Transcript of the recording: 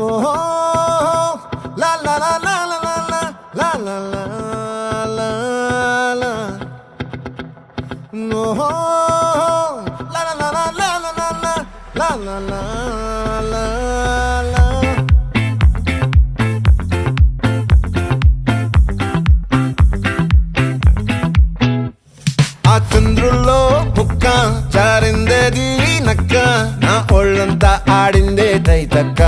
ఓహో లా లా లా లా లా లా లా లా లా లా లా ఓహో లా లా లా లా లా లా లా లా లా లా లా ఆ చంద్రుల్లో ముక్క జారిందేది నక్క నా ఒళ్ళంతా ఆడిందే తైతక్క